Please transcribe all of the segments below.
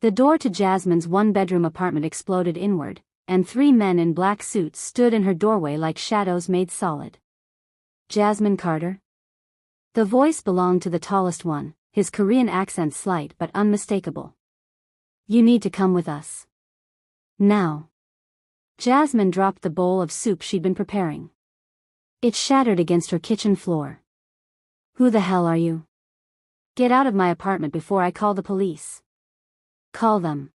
The door to Jasmine's one-bedroom apartment exploded inward, and 3 men in black suits stood in her doorway like shadows made solid. Jasmine Carter? The voice belonged to the tallest one, his Korean accent slight but unmistakable. You need to come with us. Now. Jasmine dropped the bowl of soup she'd been preparing. It shattered against her kitchen floor. Who the hell are you? Get out of my apartment before I call the police. Call them.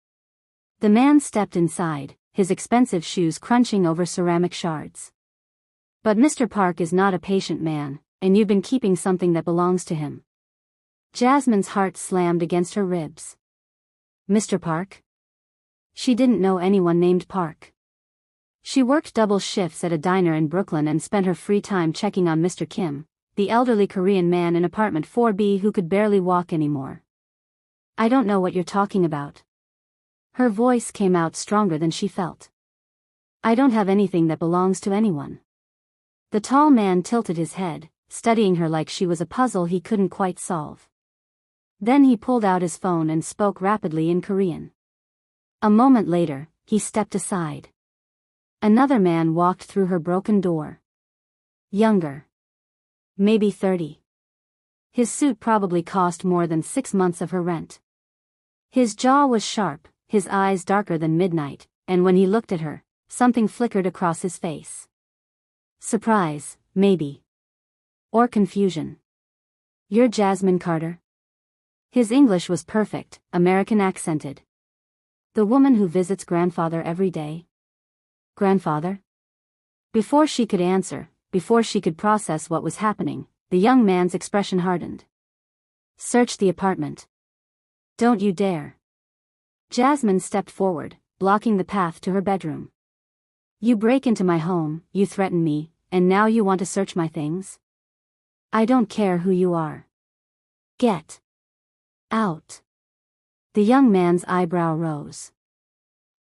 The man stepped inside, his expensive shoes crunching over ceramic shards. But Mr. Park is not a patient man, and you've been keeping something that belongs to him. Jasmine's heart slammed against her ribs. Mr. Park? She didn't know anyone named Park. She worked double shifts at a diner in Brooklyn and spent her free time checking on Mr. Kim, the elderly Korean man in apartment 4B who could barely walk anymore. I don't know what you're talking about. Her voice came out stronger than she felt. I don't have anything that belongs to anyone. The tall man tilted his head, studying her like she was a puzzle he couldn't quite solve. Then he pulled out his phone and spoke rapidly in Korean. A moment later, he stepped aside. Another man walked through her broken door. Younger. Maybe 30. His suit probably cost more than 6 months of her rent. His jaw was sharp, his eyes darker than midnight, and when he looked at her, something flickered across his face. Surprise, maybe. Or confusion. You're Jasmine Carter? His English was perfect, American accented. The woman who visits grandfather every day? Grandfather? Before she could answer, before she could process what was happening, the young man's expression hardened. Search the apartment. Don't you dare. Jasmine stepped forward, blocking the path to her bedroom. You break into my home, you threaten me, and now you want to search my things? I don't care who you are. Get out. The young man's eyebrow rose.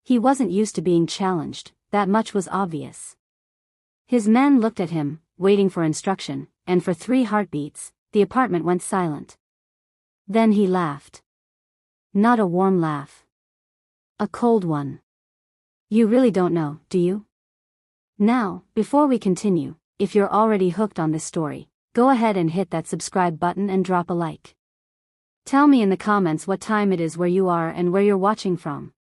He wasn't used to being challenged, that much was obvious. His men looked at him, waiting for instruction, and for 3 heartbeats, the apartment went silent. Then he laughed. Not a warm laugh. A cold one. You really don't know, do you? Now, before we continue, if you're already hooked on this story, go ahead and hit that subscribe button and drop a like. Tell me in the comments what time it is where you are and where you're watching from.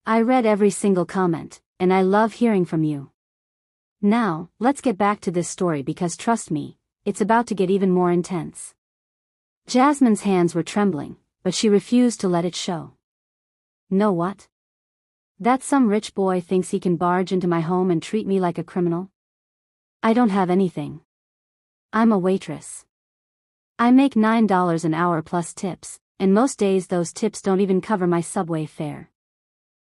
I read every single comment, and I love hearing from you. Now, let's get back to this story because trust me, it's about to get even more intense. Jasmine's hands were trembling, but she refused to let it show. Know what? That some rich boy thinks he can barge into my home and treat me like a criminal? I don't have anything. I'm a waitress. I make $9 an hour plus tips, and most days those tips don't even cover my subway fare.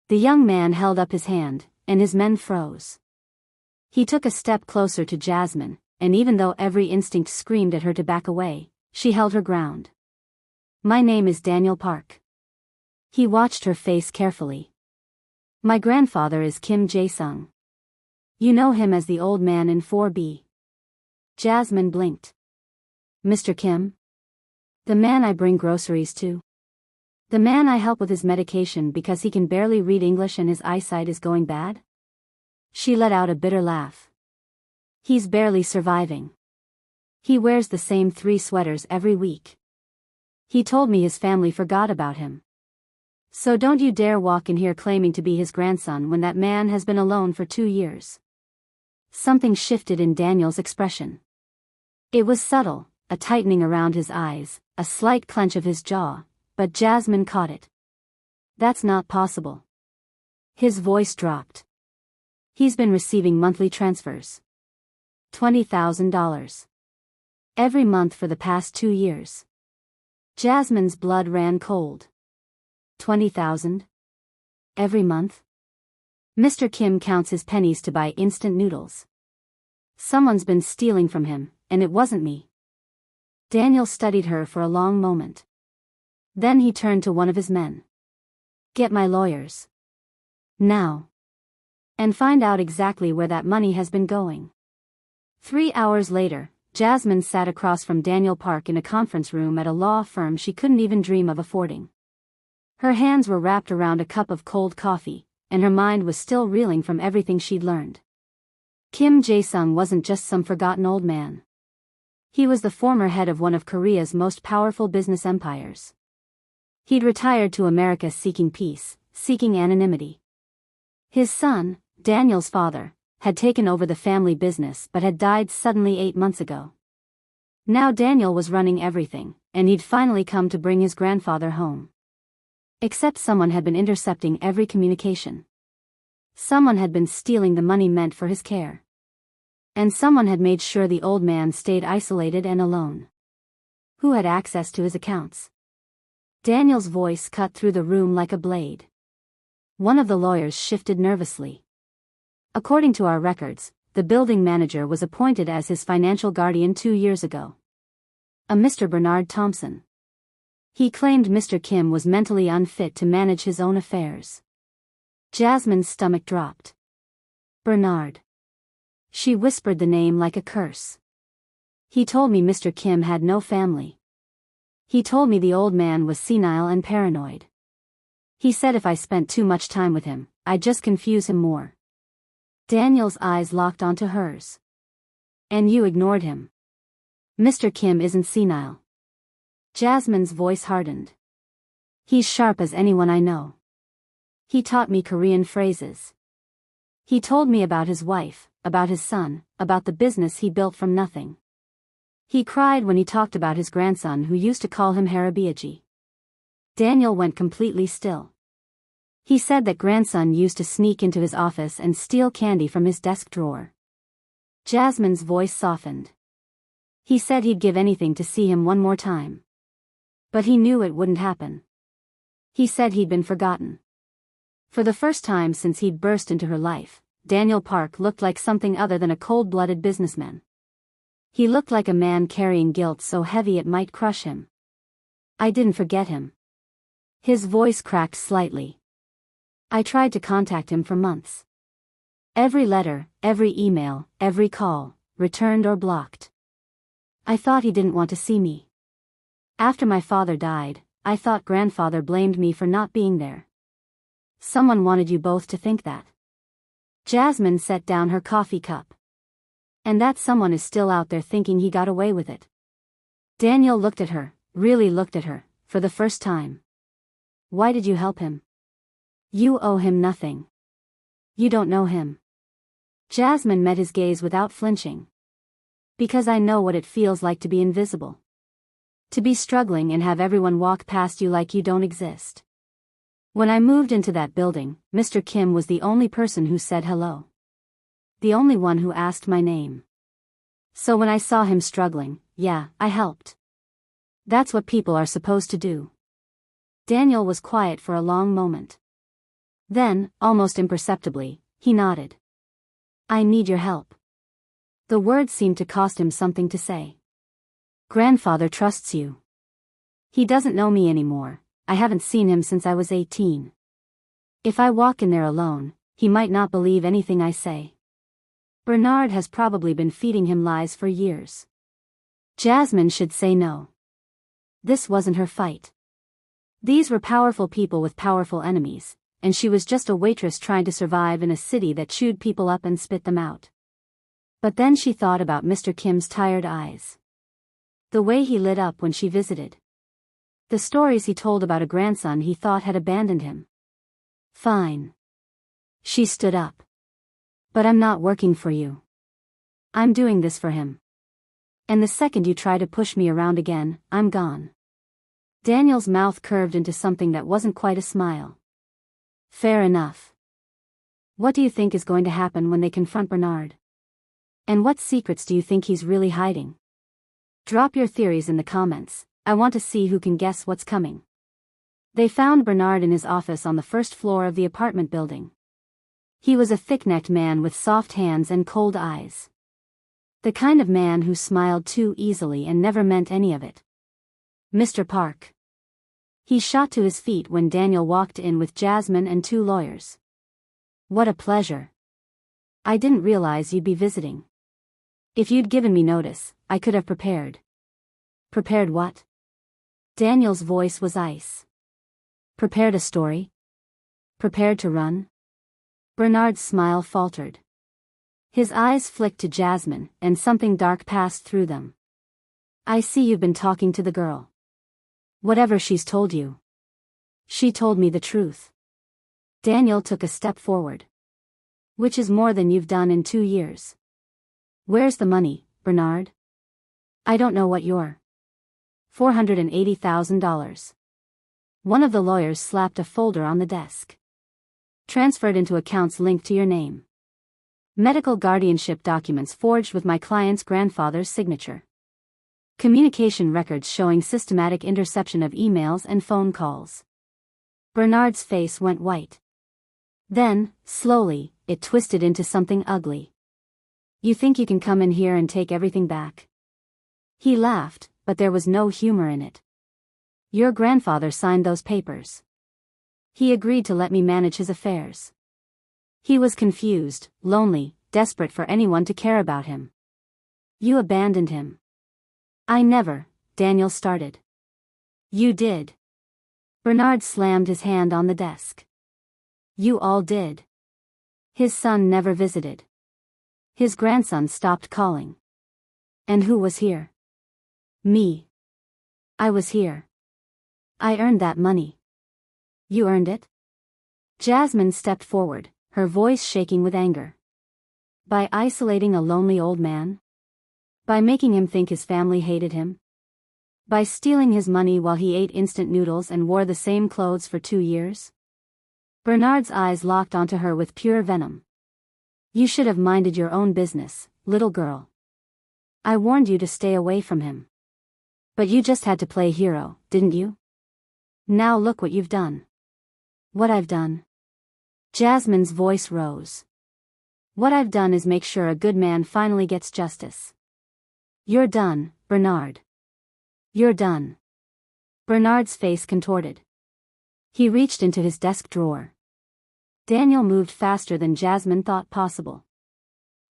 The young man held up his hand, and his men froze. He took a step closer to Jasmine, and even though every instinct screamed at her to back away, she held her ground. My name is Daniel Park. He watched her face carefully. My grandfather is Kim Jae-sung. You know him as the old man in 4B. Jasmine blinked. Mr. Kim? The man I bring groceries to? The man I help with his medication because he can barely read English and his eyesight is going bad? She let out a bitter laugh. He's barely surviving. He wears the same 3 sweaters every week. He told me his family forgot about him. So don't you dare walk in here claiming to be his grandson when that man has been alone for 2 years. Something shifted in Daniel's expression. It was subtle, a tightening around his eyes, a slight clench of his jaw, but Jasmine caught it. That's not possible. His voice dropped. He's been receiving monthly transfers. $20,000. Every month for the past 2 years. Jasmine's blood ran cold. 20,000? Every month? Mr. Kim counts his pennies to buy instant noodles. Someone's been stealing from him, and it wasn't me. Daniel studied her for a long moment. Then he turned to one of his men. Get my lawyers. Now. And find out exactly where that money has been going. 3 hours later, Jasmine sat across from Daniel Park in a conference room at a law firm she couldn't even dream of affording. Her hands were wrapped around a cup of cold coffee, and her mind was still reeling from everything she'd learned. Kim Jae-sung wasn't just some forgotten old man. He was the former head of one of Korea's most powerful business empires. He'd retired to America seeking peace, seeking anonymity. His son, Daniel's father, had taken over the family business but had died suddenly 8 months ago. Now Daniel was running everything, and he'd finally come to bring his grandfather home. Except someone had been intercepting every communication. Someone had been stealing the money meant for his care. And someone had made sure the old man stayed isolated and alone. Who had access to his accounts? Daniel's voice cut through the room like a blade. One of the lawyers shifted nervously. According to our records, the building manager was appointed as his financial guardian 2 years ago. A Mr. Bernard Thompson. He claimed Mr. Kim was mentally unfit to manage his own affairs. Jasmine's stomach dropped. Bernard. She whispered the name like a curse. He told me Mr. Kim had no family. He told me the old man was senile and paranoid. He said if I spent too much time with him, I'd just confuse him more. Daniel's eyes locked onto hers. And you ignored him. Mr. Kim isn't senile. Jasmine's voice hardened. He's sharp as anyone I know. He taught me Korean phrases. He told me about his wife, about his son, about the business he built from nothing. He cried when he talked about his grandson who used to call him Harabiaji. Daniel went completely still. He said that grandson used to sneak into his office and steal candy from his desk drawer. Jasmine's voice softened. He said he'd give anything to see him one more time. But he knew it wouldn't happen. He said he'd been forgotten. For the first time since he'd burst into her life, Daniel Park looked like something other than a cold-blooded businessman. He looked like a man carrying guilt so heavy it might crush him. I didn't forget him. His voice cracked slightly. I tried to contact him for months. Every letter, every email, every call, returned or blocked. I thought he didn't want to see me. After my father died, I thought grandfather blamed me for not being there. Someone wanted you both to think that. Jasmine set down her coffee cup. And that someone is still out there thinking he got away with it. Daniel looked at her, really looked at her, for the first time. Why did you help him? You owe him nothing. You don't know him. Jasmine met his gaze without flinching. Because I know what it feels like to be invisible. To be struggling and have everyone walk past you like you don't exist. When I moved into that building, Mr. Kim was the only person who said hello. The only one who asked my name. So when I saw him struggling, yeah, I helped. That's what people are supposed to do. Daniel was quiet for a long moment. Then, almost imperceptibly, he nodded. I need your help. The words seemed to cost him something to say. Grandfather trusts you. He doesn't know me anymore. I haven't seen him since I was 18. If I walk in there alone, he might not believe anything I say. Bernard has probably been feeding him lies for years. Jasmine should say no. This wasn't her fight. These were powerful people with powerful enemies, and she was just a waitress trying to survive in a city that chewed people up and spit them out. But then she thought about Mr. Kim's tired eyes. The way he lit up when she visited. The stories he told about a grandson he thought had abandoned him. Fine. She stood up. But I'm not working for you. I'm doing this for him. And the second you try to push me around again, I'm gone. Daniel's mouth curved into something that wasn't quite a smile. Fair enough. What do you think is going to happen when they confront Bernard? And what secrets do you think he's really hiding? Drop your theories in the comments. I want to see who can guess what's coming. They found Bernard in his office on the first floor of the apartment building. He was a thick-necked man with soft hands and cold eyes. The kind of man who smiled too easily and never meant any of it. Mr. Park. He shot to his feet when Daniel walked in with Jasmine and 2 lawyers. What a pleasure. I didn't realize you'd be visiting. If you'd given me notice, I could have prepared. Prepared what? Daniel's voice was ice. Prepared a story? Prepared to run? Bernard's smile faltered. His eyes flicked to Jasmine, and something dark passed through them. I see you've been talking to the girl. Whatever she's told you. She told me the truth. Daniel took a step forward. Which is more than you've done in 2 years. Where's the money, Bernard? I don't know what you're. $480,000. One of the lawyers slapped a folder on the desk. Transferred into accounts linked to your name. Medical guardianship documents forged with my client's grandfather's signature. Communication records showing systematic interception of emails and phone calls. Bernard's face went white. Then, slowly, it twisted into something ugly. You think you can come in here and take everything back? He laughed, but there was no humor in it. Your grandfather signed those papers. He agreed to let me manage his affairs. He was confused, lonely, desperate for anyone to care about him. You abandoned him. I never, Daniel started. You did. Bernard slammed his hand on the desk. You all did. His son never visited. His grandson stopped calling. And who was here? Me. I was here. I earned that money. You earned it? Jasmine stepped forward, her voice shaking with anger. By isolating a lonely old man? By making him think his family hated him? By stealing his money while he ate instant noodles and wore the same clothes for 2 years? Bernard's eyes locked onto her with pure venom. You should have minded your own business, little girl. I warned you to stay away from him. But you just had to play hero, didn't you? Now look what you've done. What I've done? Jasmine's voice rose. What I've done is make sure a good man finally gets justice. You're done, Bernard. You're done. Bernard's face contorted. He reached into his desk drawer. Daniel moved faster than Jasmine thought possible.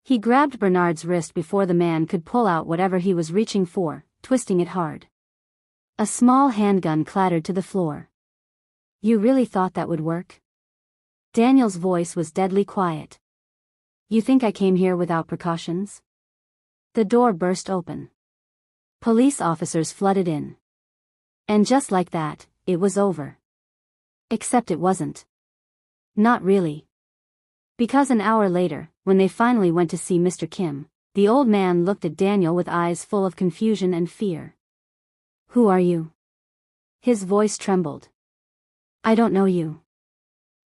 He grabbed Bernard's wrist before the man could pull out whatever he was reaching for, twisting it hard. A small handgun clattered to the floor. You really thought that would work? Daniel's voice was deadly quiet. You think I came here without precautions? The door burst open. Police officers flooded in. And just like that, it was over. Except it wasn't. Not really. Because an hour later, when they finally went to see Mr. Kim, the old man looked at Daniel with eyes full of confusion and fear. Who are you? His voice trembled. I don't know you.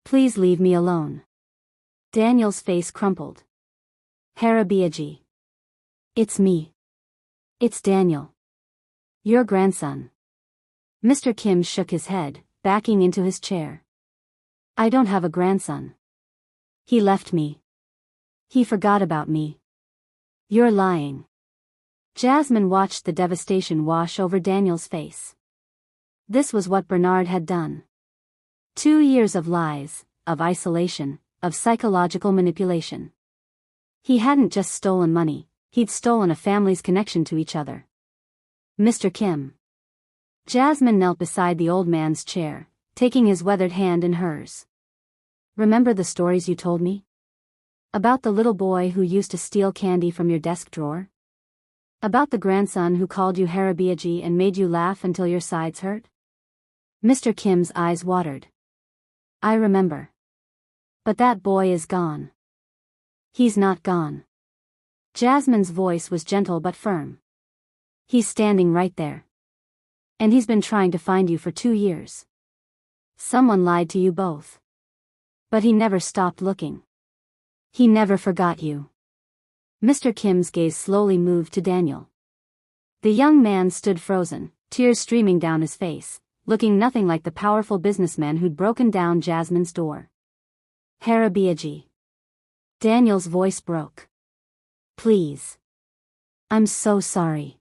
Please leave me alone. Daniel's face crumpled. Harabiaji. It's me. It's Daniel. Your grandson. Mr. Kim shook his head, backing into his chair. I don't have a grandson. He left me. He forgot about me. You're lying. Jasmine watched the devastation wash over Daniel's face. This was what Bernard had done. 2 years of lies, of isolation, of psychological manipulation. He hadn't just stolen money, he'd stolen a family's connection to each other. Mr. Kim. Jasmine knelt beside the old man's chair, taking his weathered hand in hers. Remember the stories you told me? About the little boy who used to steal candy from your desk drawer? About the grandson who called you Harabiaji and made you laugh until your sides hurt? Mr. Kim's eyes watered. I remember. But that boy is gone. He's not gone. Jasmine's voice was gentle but firm. He's standing right there. And he's been trying to find you for 2 years. Someone lied to you both. But he never stopped looking. He never forgot you. Mr. Kim's gaze slowly moved to Daniel. The young man stood frozen, tears streaming down his face, looking nothing like the powerful businessman who'd broken down Jasmine's door. Harabiaji. Daniel's voice broke. Please. I'm so sorry.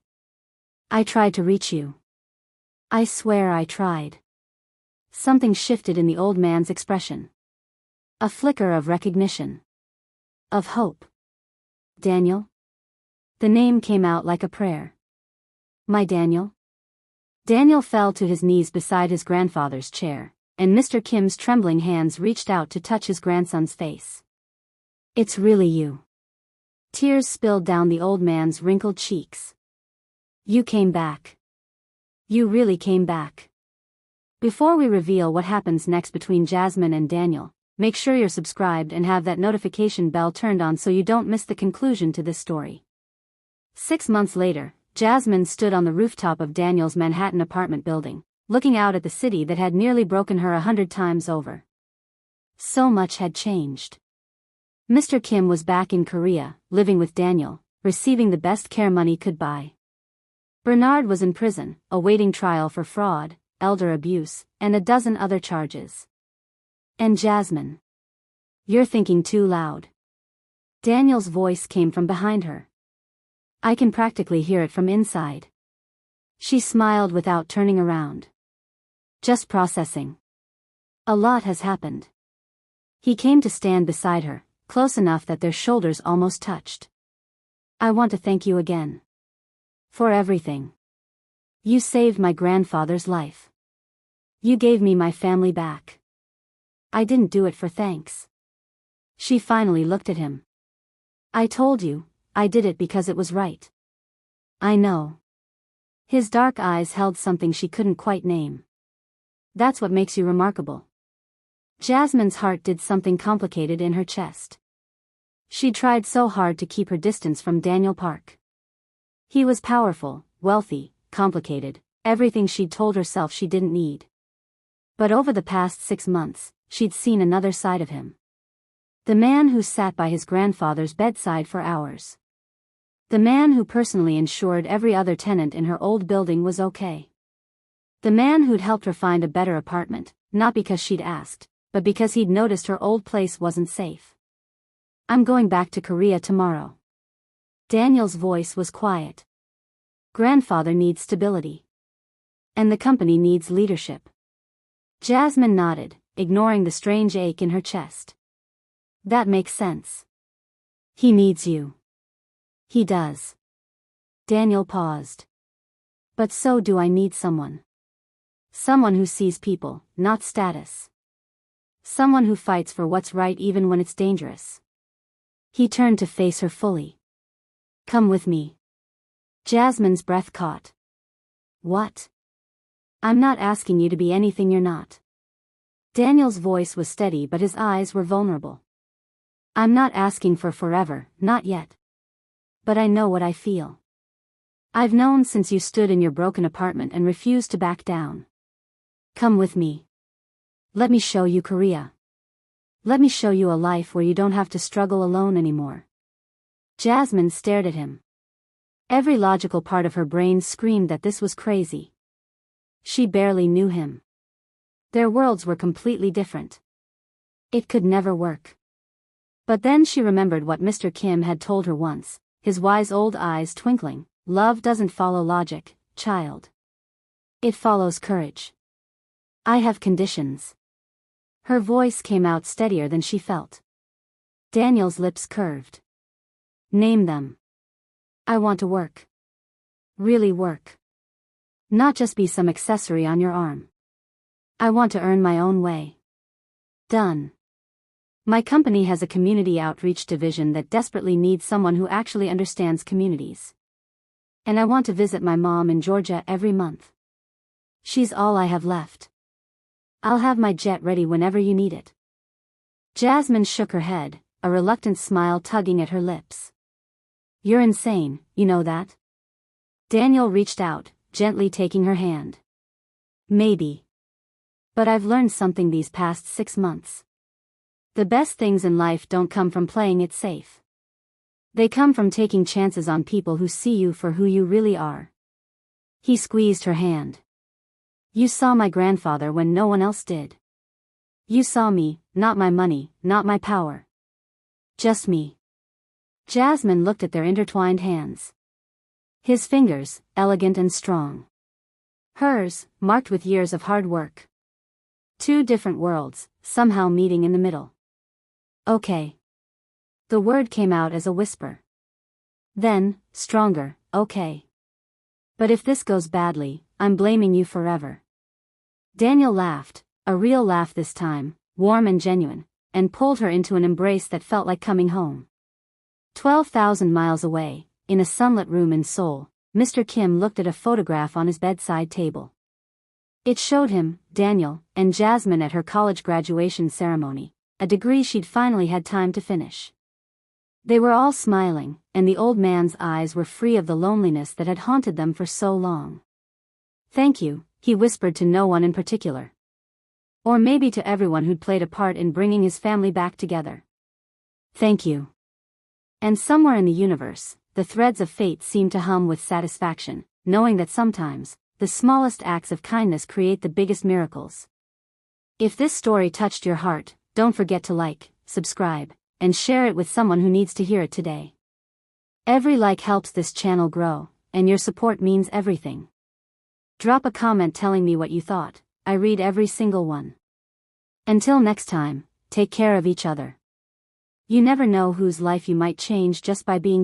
I tried to reach you. I swear I tried. Something shifted in the old man's expression. A flicker of recognition. Of hope. Daniel? The name came out like a prayer. My Daniel? Daniel fell to his knees beside his grandfather's chair, and Mr. Kim's trembling hands reached out to touch his grandson's face. "It's really you." Tears spilled down the old man's wrinkled cheeks. "You came back. You really came back." Before we reveal what happens next between Jasmine and Daniel, make sure you're subscribed and have that notification bell turned on so you don't miss the conclusion to this story. 6 months later, Jasmine stood on the rooftop of Daniel's Manhattan apartment building, looking out at the city that had nearly broken her 100 times over. So much had changed. Mr. Kim was back in Korea, living with Daniel, receiving the best care money could buy. Bernard was in prison, awaiting trial for fraud, elder abuse, and a dozen other charges. And Jasmine. "You're thinking too loud." Daniel's voice came from behind her. I can practically hear it from inside. She smiled without turning around. "Just processing. A lot has happened." He came to stand beside her, close enough that their shoulders almost touched. "I want to thank you again. For everything. You saved my grandfather's life. You gave me my family back. I didn't do it for thanks." She finally looked at him. "I told you, I did it because it was right." "I know." His dark eyes held something she couldn't quite name. "That's what makes you remarkable." Jasmine's heart did something complicated in her chest. She tried so hard to keep her distance from Daniel Park. He was powerful, wealthy, complicated, everything she'd told herself she didn't need. But over the past 6 months, she'd seen another side of him. The man who sat by his grandfather's bedside for hours. The man who personally ensured every other tenant in her old building was okay. The man who'd helped her find a better apartment, not because she'd asked, but because he'd noticed her old place wasn't safe. "I'm going back to Korea tomorrow." Daniel's voice was quiet. "Grandfather needs stability. And the company needs leadership." Jasmine nodded, ignoring the strange ache in her chest. "That makes sense. He needs you." "He does." Daniel paused. "But so do I need someone. Someone who sees people, not status. Someone who fights for what's right even when it's dangerous." He turned to face her fully. "Come with me." Jasmine's breath caught. "What?" "I'm not asking you to be anything you're not." Daniel's voice was steady but his eyes were vulnerable. "I'm not asking for forever, not yet. But I know what I feel. I've known since you stood in your broken apartment and refused to back down. Come with me. Let me show you Korea. Let me show you a life where you don't have to struggle alone anymore." Jasmine stared at him. Every logical part of her brain screamed that this was crazy. She barely knew him. Their worlds were completely different. It could never work. But then she remembered what Mr. Kim had told her once, his wise old eyes twinkling. "Love doesn't follow logic, child. It follows courage. I have conditions." Her voice came out steadier than she felt. Daniel's lips curved. "Name them." "I want to work. Really work. Not just be some accessory on your arm. I want to earn my own way." "Done. My company has a community outreach division that desperately needs someone who actually understands communities. And I want to visit my mom in Georgia every month. She's all I have left. I'll have my jet ready whenever you need it." Jasmine shook her head, a reluctant smile tugging at her lips. "You're insane, you know that?" Daniel reached out, gently taking her hand. "Maybe. But I've learned something these past 6 months. The best things in life don't come from playing it safe. They come from taking chances on people who see you for who you really are." He squeezed her hand. "You saw my grandfather when no one else did. You saw me, not my money, not my power. Just me." Jasmine looked at their intertwined hands. His fingers, elegant and strong. Hers, marked with years of hard work. 2 different worlds, somehow meeting in the middle. "Okay." The word came out as a whisper. Then, stronger, "Okay. But if this goes badly, I'm blaming you forever." Daniel laughed, a real laugh this time, warm and genuine, and pulled her into an embrace that felt like coming home. 12,000 miles away, in a sunlit room in Seoul, Mr. Kim looked at a photograph on his bedside table. It showed him, Daniel, and Jasmine at her college graduation ceremony, a degree she'd finally had time to finish. They were all smiling, and the old man's eyes were free of the loneliness that had haunted them for so long. "Thank you," he whispered to no one in particular. Or maybe to everyone who'd played a part in bringing his family back together. "Thank you." And somewhere in the universe, the threads of fate seemed to hum with satisfaction, knowing that sometimes, the smallest acts of kindness create the biggest miracles. If this story touched your heart, don't forget to like, subscribe, and share it with someone who needs to hear it today. Every like helps this channel grow, and your support means everything. Drop a comment telling me what you thought. I read every single one. Until next time, take care of each other. You never know whose life you might change just by being